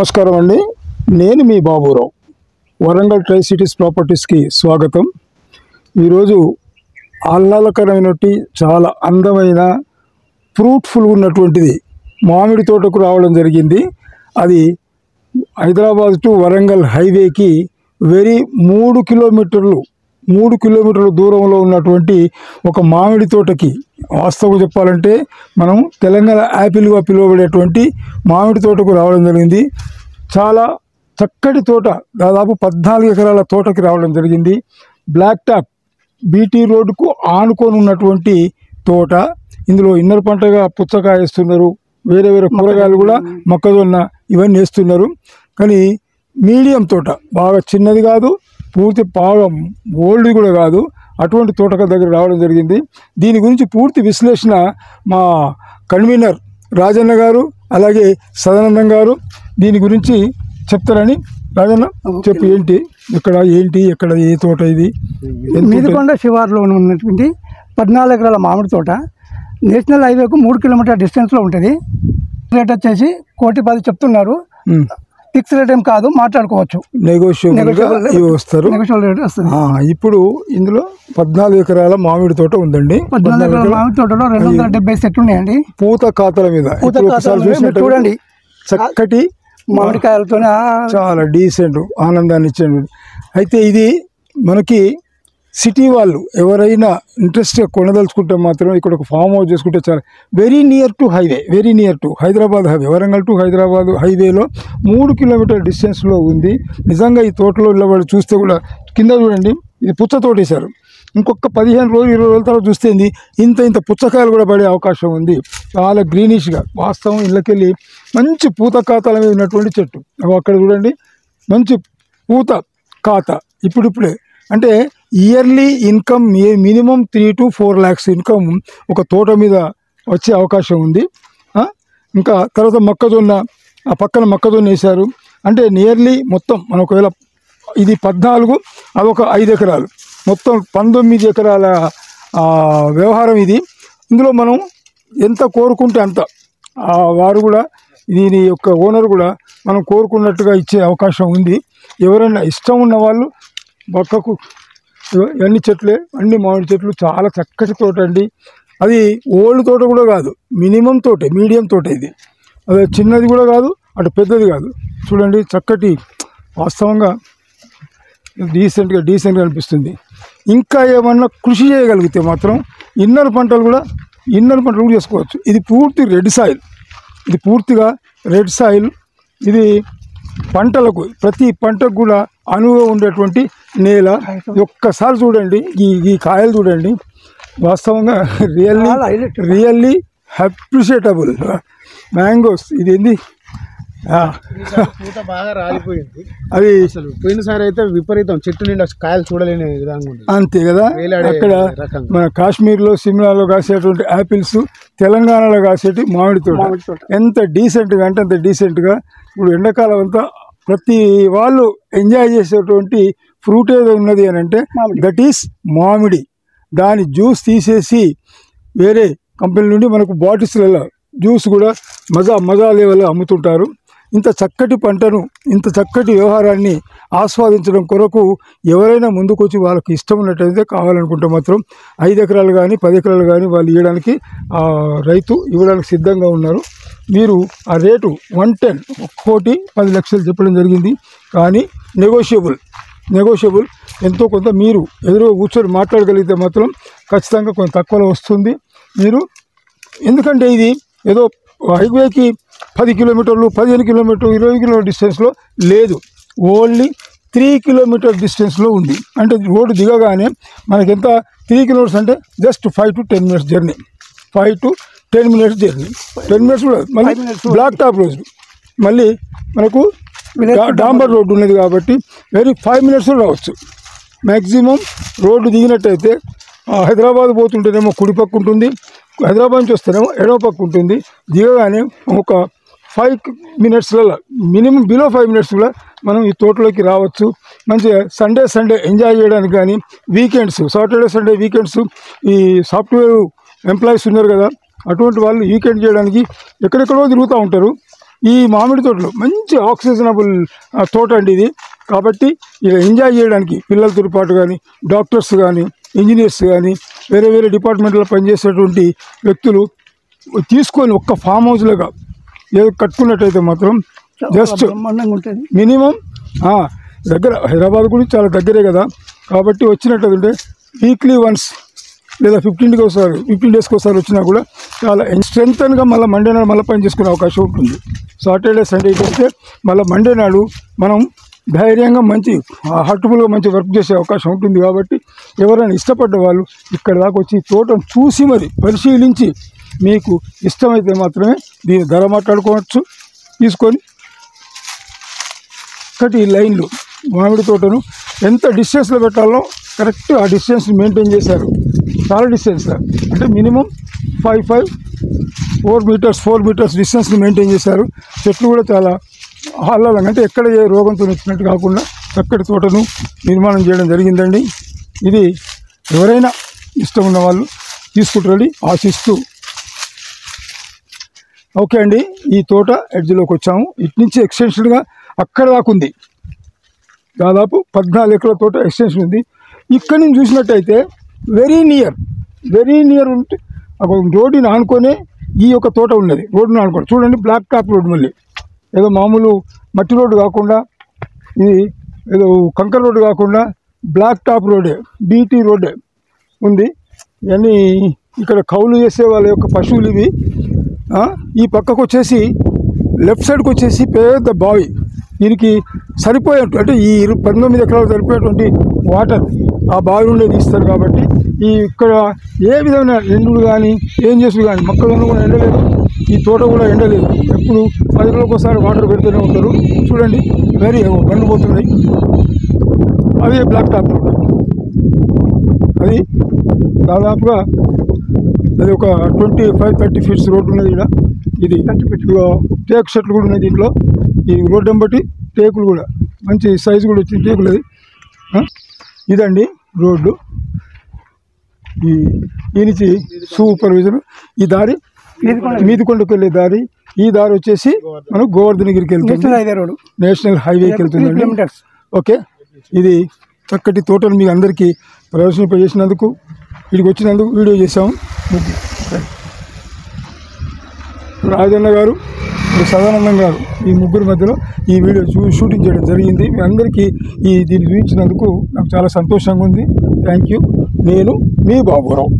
నమస్కారం అండి. నేను మీ బాబురావు. వరంగల్ ట్రై సిటీస్ ప్రాపర్టీస్కి స్వాగతం. ఈరోజు ఆహ్లాదకరమైనటువంటి చాలా అందమైన ఫ్రూట్ఫుల్ ఉన్నటువంటిది మామిడి తోటకు రావడం జరిగింది. అది హైదరాబాద్ టు వరంగల్ హైవేకి వెరీ 3 కిలోమీటర్ల దూరంలో ఉన్నటువంటి ఒక మామిడి తోటకి, వాస్తవం చెప్పాలంటే మనం తెలంగాణ యాపిల్గా పిలువబడేటువంటి మామిడి తోటకు రావడం జరిగింది. చాలా చక్కటి తోట, దాదాపు 14 ఎకరాల తోటకి రావడం జరిగింది. బ్లాక్ టాప్ బీటీ రోడ్డుకు ఆనుకొని ఉన్నటువంటి తోట. ఇందులో ఇన్నర్ పంటగా పుచ్చకాయ వేస్తున్నారు, వేరే కూరగాయలు కూడా, మొక్కజొన్న ఇవన్నీ వేస్తున్నారు. కానీ మీడియం తోట, బాగా చిన్నది కాదు, పూర్తి బాగా ఓల్డ్ కూడా కాదు, అటువంటి తోటక దగ్గర రావడం జరిగింది. దీని గురించి పూర్తి విశ్లేషణ మా కన్వీనర్ రాజన్న గారు, అలాగే సదానందం గారు దీని గురించి చెప్తారని. రాజన్న చెప్పు, ఎక్కడ ఏ తోట ఇది? మీదికొండ శివారులో ఉన్నటువంటి 14 ఎకరాల మామిడి తోట. నేషనల్ హైవేకు 3 కిలోమీటర్ డిస్టెన్స్లో ఉంటుంది. రేట్ వచ్చేసి 1,10,00,000 చెప్తున్నారు. ఫిక్స్ రేట్ ఏం కాదు, మాట్లాడుకోవచ్చు, నెగోషియబుల్ రేట్ వస్తుంది. ఇప్పుడు ఇందులో 14 ఎకరాల మామిడి తోట ఉందండి. 14 ఎకరాల మామిడి తోటలో 270 చెట్లు ఉన్నాయండి. పూత ఖాతాల మీద చూడండి, చక్కటి మామిడికాయలతో చాలా డీసెంట్ ఆనందాన్ని ఇచ్చాడు. అయితే ఇది మనకి సిటీ వాళ్ళు ఎవరైనా ఇంట్రెస్ట్గా కొనదలుచుకుంటే మాత్రం ఇక్కడ ఒక ఫామ్ హౌస్ చేసుకుంటే చాలా very near to Hyderabad highway, Warangal to Hyderabad హైవేలో 3 కిలోమీటర్ డిస్టెన్స్లో ఉంది. నిజంగా ఈ తోటలో నిలబడి చూస్తే కూడా, కింద చూడండి, ఇది పుచ్చ తోట వేశారు. ఇంకొక 15 రోజులు 20 రోజుల తర్వాత చూస్తే ఇంత పుచ్చకాయలు కూడా పడే అవకాశం ఉంది. చాలా గ్రీనిష్గా, వాస్తవం ఇళ్ళకెళ్ళి మంచి పూత ఖాతాల మీద ఉన్నటువంటి చెట్టు. అక్కడ చూడండి, మంచి పూత ఖాతా ఇప్పుడిప్పుడే. అంటే yearly income minimum 3 to 4 lakhs income ఒక తోట మీద వచ్చే అవకాశం ఉంది. ఇంకా తర్వాత మొక్కజొన్న, ఆ పక్కన మొక్కజొన్న వేశారు. అంటే నియర్లీ మొత్తం మనం ఒకవేళ ఇది 14, అదొక 5 ఎకరాలు, మొత్తం 19 ఎకరాల వ్యవహారం ఇది. ఇందులో మనం ఎంత కోరుకుంటే అంత, వారు కూడా దీని యొక్క ఓనర్ కూడా మనం కోరుకున్నట్టుగా ఇచ్చే అవకాశం ఉంది. ఎవరైనా ఇష్టం ఉన్న వాళ్ళు పక్కకు అన్ని చెట్లే, అన్ని మామిడి చెట్లు, చాలా చక్కటి తోట అండి. అది ఓల్డ్ తోట కూడా కాదు, మినిమం తోటే, మీడియం తోట ఇది. అదే చిన్నది కూడా కాదు, అటు పెద్దది కాదు. చూడండి, చక్కటి, వాస్తవంగా డీసెంట్గా అనిపిస్తుంది. ఇంకా ఏమన్నా కృషి చేయగలిగితే మాత్రం ఇన్నర్ పంటలు కూడా చేసుకోవచ్చు. ఇది పూర్తి రెడ్ సాయిల్, పూర్తిగా రెడ్ సాయిల్. ఇది పంటలకు, ప్రతి పంటకు కూడా అనువుగా ఉండేటువంటి నేల. ఒక్కసారి చూడండి, ఈ కాయలు చూడండి, వాస్తవంగా రియల్లీ అప్రిషియేటబుల్ మ్యాంగోస్. ఇది ఏంది, పూత బాగా రాలిపోయింది. అది అసలు పోయినసారి అయితే విపరీతం, చెట్టు నిండా కాయలు చూడలేని విధంగా ఉంది. అంతే కదా. అక్కడ మన కాశ్మీర్లో, సిమ్లాలో కాసేటువంటి యాపిల్స్, తెలంగాణలో కాసేటి మామిడి తోట ఎంత డీసెంట్గా అంటే అంత డీసెంట్గా. ఇప్పుడు ఎండాకాలం అంతా ప్రతి వాళ్ళు ఎంజాయ్ చేసేటువంటి ఫ్రూట్ ఏదో ఉన్నది అని అంటే దట్ ఈస్ మామిడి. దాని జ్యూస్ తీసేసి వేరే కంపెనీ నుండి మనకు బాటిల్స్లలో జ్యూస్ కూడా మజా లెవెల్లో అమ్ముతుంటారు. ఇంత చక్కటి పంటను, ఇంత చక్కటి వ్యవహారాన్ని ఆస్వాదించడం కొరకు ఎవరైనా ముందుకొచ్చి వాళ్ళకి ఇష్టం ఉన్నట్టయితే, కావాలనుకుంటే మాత్రం 5 ఎకరాలు కానీ 10 ఎకరాలు కానీ వాళ్ళు ఇవ్వడానికి, రైతు ఇవ్వడానికి సిద్ధంగా ఉన్నారు. మీరు ఆ రేటు 1,10,00,000 చెప్పడం జరిగింది. కానీ నెగోషియబుల్ ఎంతో కొంత మీరు ఎదురుగా కూర్చొని మాట్లాడగలిగితే మాత్రం ఖచ్చితంగా కొంత తక్కువలో వస్తుంది. మీరు ఎందుకంటే ఇది ఏదో హైవేకి 10 కిలోమీటర్లు, 15 కిలోమీటర్లు, 20 కిలోమీటర్ డిస్టెన్స్లో లేదు, ఓన్లీ 3 కిలోమీటర్ డిస్టెన్స్లో ఉంది. అంటే రోడ్డు దిగగానే మనకి ఎంత 3 కిలోమీటర్స్ అంటే just 5 to 10 minutes journey, 5 to 10 minutes journey. 10 minutes కూడా మళ్ళీ బ్లాక్ టాప్ రోడ్డు, మళ్ళీ మనకు డాంబర్ రోడ్డు ఉన్నది కాబట్టి 5 minutes రావచ్చు మ్యాక్సిమం. రోడ్డు దిగినట్టయితే హైదరాబాద్ పోతుంటేనేమో కుడి పక్క ఉంటుంది, హైదరాబాద్ నుంచి వస్తేనేమో ఎడవ పక్క ఉంటుంది. దిగగానే ఒక 5 minutesలలో, మినిమం బిలో 5 minutes కూడా మనం ఈ తోటలోకి రావచ్చు. మంచిగా సండే ఎంజాయ్ చేయడానికి కానీ, వీకెండ్స్, సాటర్డే సండే వీకెండ్స్, ఈ సాఫ్ట్వేర్ ఎంప్లాయీస్ ఉన్నారు కదా, అటువంటి వాళ్ళు వీకెండ్ చేయడానికి ఎక్కడెక్కడో తిరుగుతూ ఉంటారు. ఈ మామిడి తోటలో మంచి ఆక్సిజనబుల్ తోట అండి ఇది. కాబట్టి ఇలా ఎంజాయ్ చేయడానికి పిల్లలతో పాటు కానీ డాక్టర్స్ కానీ ఇంజనీర్స్ కానీ వేరే వేరే డిపార్ట్మెంట్లో పనిచేసేటువంటి వ్యక్తులు తీసుకొని ఒక్క ఫామ్ హౌస్లుగా ఏదో కట్టుకున్నట్టయితే మాత్రం జస్ట్ బ్రహ్మాండంగా ఉంటుంది. మినిమం దగ్గర హైదరాబాద్ గురించి చాలా దగ్గరే కదా. కాబట్టి వచ్చినట్టు వీక్లీ వన్స్ లేదా 15 డేస్కి ఒకసారి వచ్చినా కూడా చాలా స్ట్రెంగ్తన్గా మళ్ళీ మండే నాడు మళ్ళీ పని చేసుకునే అవకాశం ఉంటుంది. సాటర్డే సండే చేస్తే మళ్ళీ మండే నాడు మనం ధైర్యంగా మంచి హార్ట్ఫుల్గా మంచి వర్క్ చేసే అవకాశం ఉంటుంది. కాబట్టి ఎవరైనా ఇష్టపడ్డ వాళ్ళు ఇక్కడ దాకా వచ్చి తోటను చూసి మరి పరిశీలించి మీకు ఇష్టమైతే మాత్రమే దీని ధర మాట్లాడుకోవచ్చు. తీసుకొని ఒకటి ఈ లైన్లు మామిడి తోటను ఎంత డిస్టెన్స్లో పెట్టాలో కరెక్ట్ ఆ డిస్టెన్స్ మెయింటైన్ చేశారు. చాలా డిస్టెన్స్ అంటే మినిమం 4 మీటర్స్ డిస్టెన్స్ని మెయింటైన్ చేశారు. చెట్లు కూడా చాలా ఆహ్లాదంగా అంటే ఎక్కడ ఏ రోగంతో వచ్చినట్టు కాకుండా చక్కటి తోటను నిర్మాణం చేయడం జరిగిందండి. ఇది ఎవరైనా ఇష్టం ఉన్న వాళ్ళు తీసుకుంటారని ఆశిస్తూ ఓకే అండి. ఈ తోట ఎడ్జ్లోకి వచ్చాము. ఇటు నుంచి ఎక్స్టెన్షన్గా అక్కడ దాకా ఉంది. దాదాపు 14 ఎకరాల తోట ఎక్స్టెన్షన్ ఉంది. ఇక్కడి నుంచి చూసినట్టయితే వెరీ నియర్ ఉంటే రోడ్డుని ఆనుకొనే ఈ యొక్క తోట ఉన్నది. రోడ్డుని ఆనుకోండి చూడండి, బ్లాక్ టాప్ రోడ్డు. మళ్ళీ ఏదో మామూలు మట్టి రోడ్డు కాకుండా ఇది ఏదో కంకర రోడ్డు కాకుండా బ్లాక్ టాప్ రోడ్డే, బీటీ రోడ్డే ఉంది. ఇవన్నీ ఇక్కడ కౌలు చేసే వాళ్ళ యొక్క పశువులు ఇవి. ఈ పక్కకు వచ్చేసి లెఫ్ట్ సైడ్కి వచ్చేసి పెద్ద బావి, దీనికి సరిపోయేట్టు అంటే ఈ 19 ఎకరాలు సరిపోయేటువంటి వాటర్ ఆ బావి నుండే తీస్తారు. కాబట్టి ఈ ఇక్కడ ఏ విధమైన ఎండులు కానీ ఏం చేసుడు కానీ మొక్కలను కూడా ఎండలేదు, ఈ తోట కూడా ఎండలేదు. ఎప్పుడు 10 రోజులకు ఒకసారి వాటర్ పెడుతూనే ఉంటారు. చూడండి వెరీ బండ్లు పోతున్నాయి. అదే బ్లాక్ టాప్ రోడ్. అది దాదాపుగా అది ఒక 25-30 ఫీట్స్ రోడ్డు ఉన్నది. ఇక్కడ ఇది టేకు చెట్లు కూడా ఉన్నాయి దీంట్లో. ఈ రోడ్డు బట్టి టేకులు కూడా మంచి సైజు కూడా వచ్చింది టేకులు. అది ఇదండి రోడ్డు. ఈ నుంచి సూపర్విజన్ ఈ దారి మీదికొండకు వెళ్ళే దారి. ఈ దారి వచ్చేసి మనం గోవర్ధనగిరికి వెళ్తుంది, నేషనల్ హైవేకి వెళ్తుందండి. ఓకే, ఇది చక్కటి తోటలు మీకు అందరికీ ప్రదర్శింపజేసినందుకు ఇక్కడికి వచ్చినందుకు వీడియో చేసాము. రాజన్న గారు, సదానందం గారు, ఈ ముగ్గురు మధ్యలో ఈ వీడియో షూటింగ్ చేయడం జరిగింది. మీ అందరికీ దీన్ని చూపించినందుకు నాకు చాలా సంతోషంగా ఉంది. Thank you. నేను మీ బాబురావు.